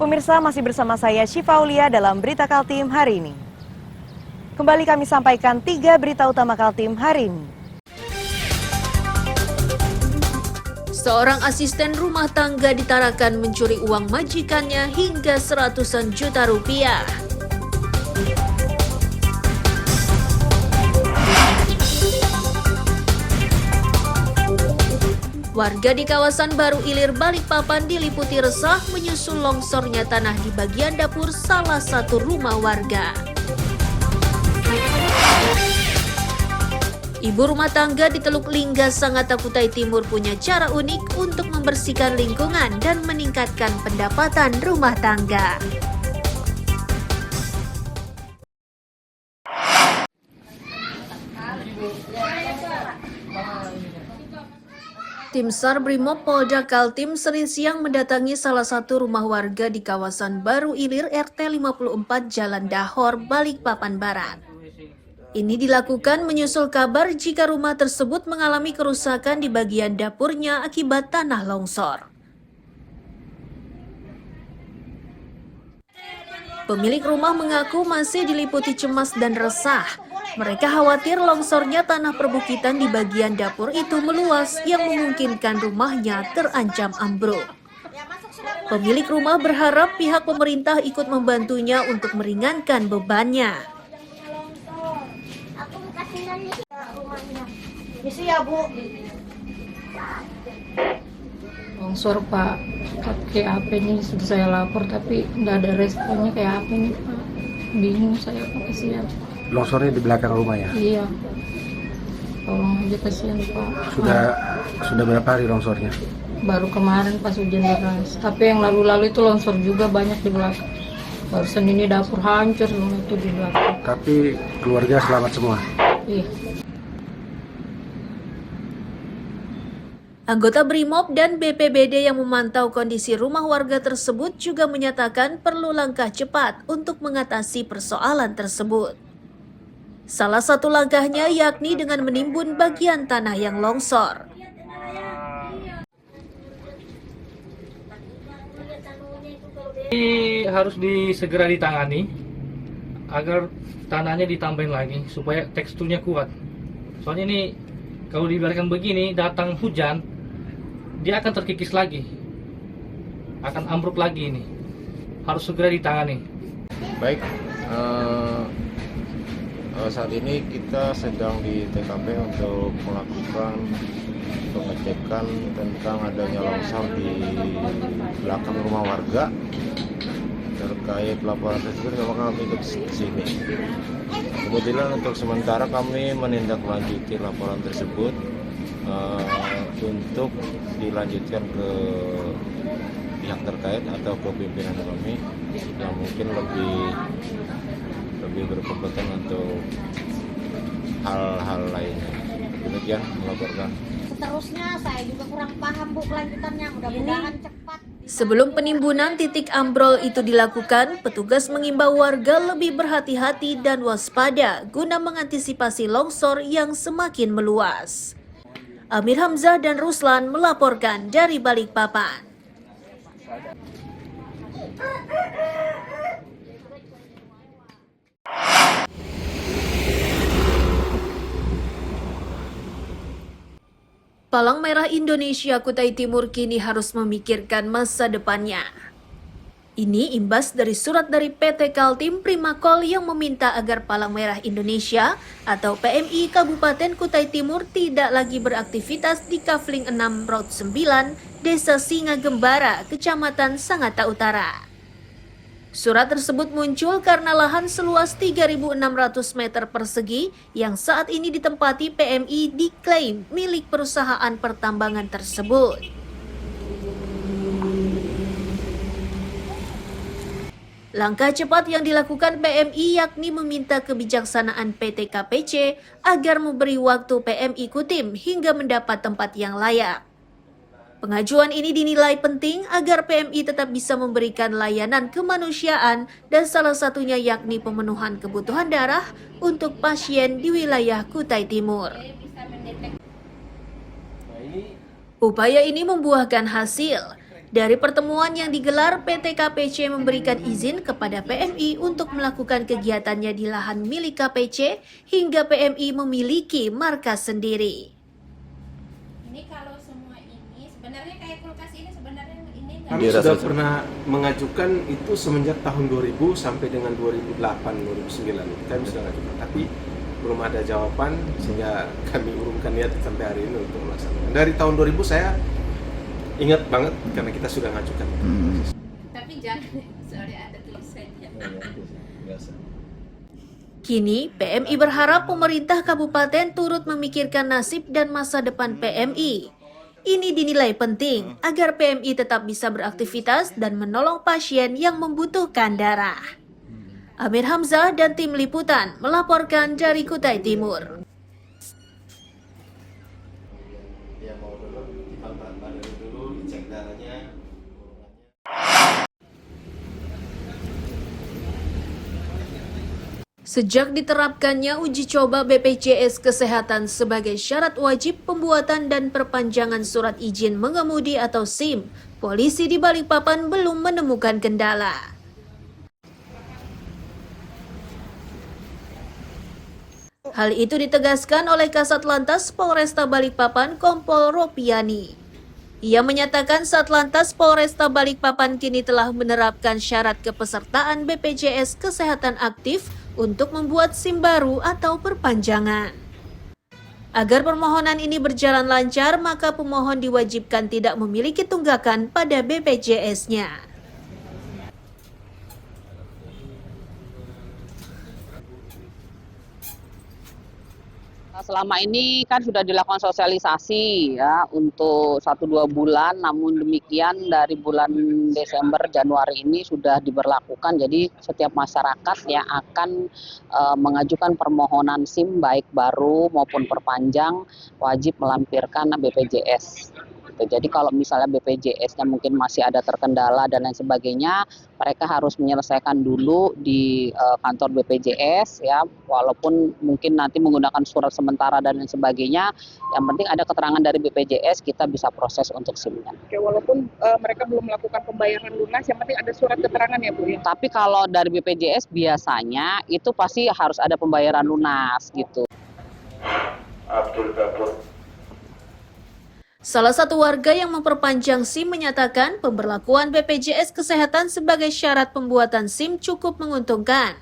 pemirsa, masih bersama saya Syifa Aulia dalam Berita Kaltim hari ini. Kembali kami sampaikan 3 berita utama Kaltim hari ini. Seorang asisten rumah tangga ditarakan mencuri uang majikannya hingga seratusan juta rupiah. Warga di kawasan Baru Ilir, Balikpapan diliputi resah menyusul longsornya tanah di bagian dapur salah satu rumah warga. Ibu rumah tangga di Teluk Lingga, Sangatta, Kutai Timur punya cara unik untuk membersihkan lingkungan dan meningkatkan pendapatan rumah tangga. Tim SAR Brimob Polda Kaltim Senin siang mendatangi salah satu rumah warga di kawasan Baru Ilir RT 54 Jalan Dahor, Balikpapan Barat. Ini dilakukan menyusul kabar jika rumah tersebut mengalami kerusakan di bagian dapurnya akibat tanah longsor. Pemilik rumah mengaku masih diliputi cemas dan resah. Mereka khawatir longsornya tanah perbukitan di bagian dapur itu meluas yang memungkinkan rumahnya terancam ambruk. Pemilik rumah berharap pihak pemerintah ikut membantunya untuk meringankan bebannya. Longsor Pak, kayak apa ini sudah saya lapor tapi nggak ada responnya, kayak apa ini Pak, bingung saya Pak, kasihan. Longsornya di belakang rumah ya? Iya, tolong aja, kasihan Pak. Sudah berapa hari longsornya? Baru kemarin pas hujan deras, tapi yang lalu-lalu itu longsor juga banyak di belakang. Barusan ini dapur hancur semua itu di belakang. Tapi keluarga selamat semua? Iya. Anggota Brimob dan BPBD yang memantau kondisi rumah warga tersebut juga menyatakan perlu langkah cepat untuk mengatasi persoalan tersebut. Salah satu langkahnya yakni dengan menimbun bagian tanah yang longsor. Ini harus segera ditangani agar tanahnya ditambahin lagi supaya teksturnya kuat. Soalnya ini kalau dibiarkan begini, datang hujan, dia akan terkikis lagi, akan ambruk lagi ini. Harus segera ditangani. Baik, saat ini kita sedang di TKP untuk melakukan pengecekan tentang adanya longsor di belakang rumah warga. Terkait laporan tersebut memang kami ikut ke sini. Kemudian untuk sementara kami menindaklanjuti laporan tersebut untuk dilanjutkan ke pihak terkait atau ke pimpinan kami yang mungkin lebih berkompeten untuk hal-hal lainnya. Demikian melaporkan. Seterusnya saya juga kurang paham Bu kelanjutannya, mudah-mudahan cepat. Sebelum penimbunan titik ambrol itu dilakukan, petugas mengimbau warga lebih berhati-hati dan waspada guna mengantisipasi longsor yang semakin meluas. Amir Hamzah dan Ruslan melaporkan dari Balikpapan. Palang Merah Indonesia Kutai Timur kini harus memikirkan masa depannya. Ini imbas dari surat dari PT Kaltim Primakol yang meminta agar Palang Merah Indonesia atau PMI Kabupaten Kutai Timur tidak lagi beraktivitas di Kafling 6 Road 9, Desa Singa Gembara, Kecamatan Sangatta Utara. Surat tersebut muncul karena lahan seluas 3.600 meter persegi yang saat ini ditempati PMI diklaim milik perusahaan pertambangan tersebut. Langkah cepat yang dilakukan PMI yakni meminta kebijaksanaan PT KPC agar memberi waktu PMI Kutim hingga mendapat tempat yang layak. Pengajuan ini dinilai penting agar PMI tetap bisa memberikan layanan kemanusiaan dan salah satunya yakni pemenuhan kebutuhan darah untuk pasien di wilayah Kutai Timur. Upaya ini membuahkan hasil. Dari pertemuan yang digelar, PT KPC memberikan izin kepada PMI untuk melakukan kegiatannya di lahan milik KPC hingga PMI memiliki markas sendiri. Ini kalau semua ini sebenarnya kayak kulkas ini sebenarnya ini Kami sudah pernah mengajukan itu semenjak tahun 2000 sampai dengan 2008-2009. Kami sudah mengajukan, tapi belum ada jawaban sehingga kami urungkan niat sampai hari ini untuk melaksanakan. Dari tahun 2000 saya ingat banget karena kita sudah mengajukan. tapi jangan soalnya ada tulisannya. Kini, PMI berharap pemerintah kabupaten turut memikirkan nasib dan masa depan PMI. Ini dinilai penting agar PMI tetap bisa beraktivitas dan menolong pasien yang membutuhkan darah. Amir Hamzah dan tim liputan melaporkan dari Kutai Timur. Sejak diterapkannya uji coba BPJS Kesehatan sebagai syarat wajib pembuatan dan perpanjangan surat izin mengemudi atau SIM, polisi di Balikpapan belum menemukan kendala. Hal itu ditegaskan oleh Kasat Lantas Polresta Balikpapan Kompol Ropiani. Ia menyatakan Satlantas Polresta Balikpapan kini telah menerapkan syarat kepesertaan BPJS Kesehatan aktif untuk membuat SIM baru atau perpanjangan. Agar permohonan ini berjalan lancar, maka pemohon diwajibkan tidak memiliki tunggakan pada BPJS-nya. Selama ini kan sudah dilakukan sosialisasi ya untuk 1-2 bulan, namun demikian dari bulan Desember Januari ini sudah diberlakukan. Jadi setiap masyarakat yang akan mengajukan permohonan SIM baik baru maupun perpanjang wajib melampirkan BPJS. Jadi kalau misalnya BPJS-nya mungkin masih ada terkendala dan lain sebagainya, mereka harus menyelesaikan dulu di kantor BPJS ya, walaupun mungkin nanti menggunakan surat sementara dan lain sebagainya. Yang penting ada keterangan dari BPJS, kita bisa proses untuk SIM-nya. Oke, walaupun mereka belum melakukan pembayaran lunas, yang penting ada surat keterangan ya Bu ya. Tapi kalau dari BPJS biasanya itu pasti harus ada pembayaran lunas gitu. Salah satu warga yang memperpanjang SIM menyatakan pemberlakuan BPJS Kesehatan sebagai syarat pembuatan SIM cukup menguntungkan.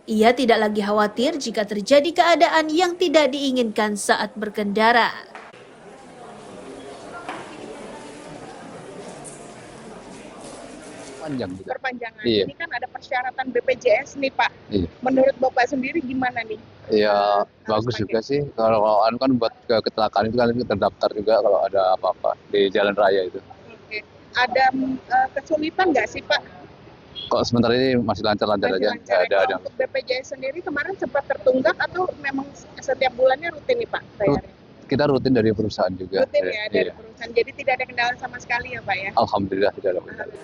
Ia tidak lagi khawatir jika terjadi keadaan yang tidak diinginkan saat berkendara. Perpanjangan. Iya. Ini kan ada persyaratan BPJS nih Pak. Iya. Menurut Bapak sendiri gimana nih? Ya bagus juga sih. Kalau kan buat kecelakaan itu kan terdaftar juga kalau ada apa-apa di jalan raya itu. Oke. Ada kesulitan nggak sih Pak? Kok sementara ini masih lancar-lancar aja. Lancar. Ada. Untuk BPJS sendiri kemarin sempat tertunggak atau memang setiap bulannya rutin nih Pak bayarnya? Kita rutin dari perusahaan juga. Rutin ya dari Iya. perusahaan. Jadi tidak ada kendala sama sekali ya Pak ya? Alhamdulillah tidak ada kendala.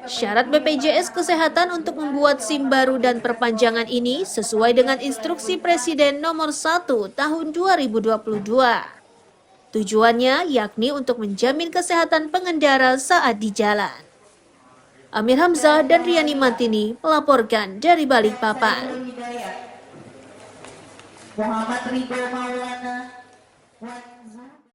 Syarat BPJS Kesehatan untuk membuat SIM baru dan perpanjangan ini sesuai dengan instruksi Presiden nomor 1 tahun 2022. Tujuannya yakni untuk menjamin kesehatan pengendara saat di jalan. Amir Hamzah dan Riani Mantini melaporkan dari Balikpapan.